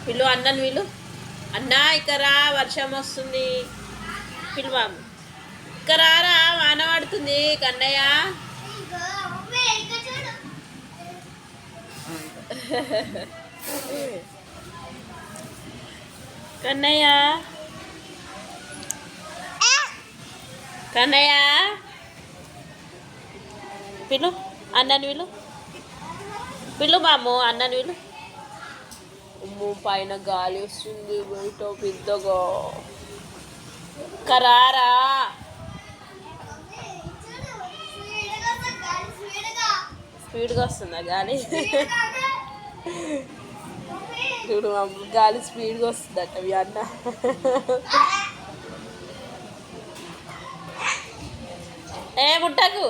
పిలు అన్నను వీళ్ళు అన్నా ఇక్కడ వర్షం వస్తుంది పిలువాము ఇక్కడ రారా వాన పడుతుంది కన్నయ్య కన్నయ్య కన్నయ్య పిలు అన్నని వీళ్ళు పిలు బాము అన్నని వీళ్ళు ఉమ్ము పైన గాలి వస్తుంది బయట పెద్దగా కరారా స్పీడ్గా వస్తుందా గాలి చూడు గాలి స్పీడ్గా వస్తుందట మీ అన్న ఏ ముట్టకు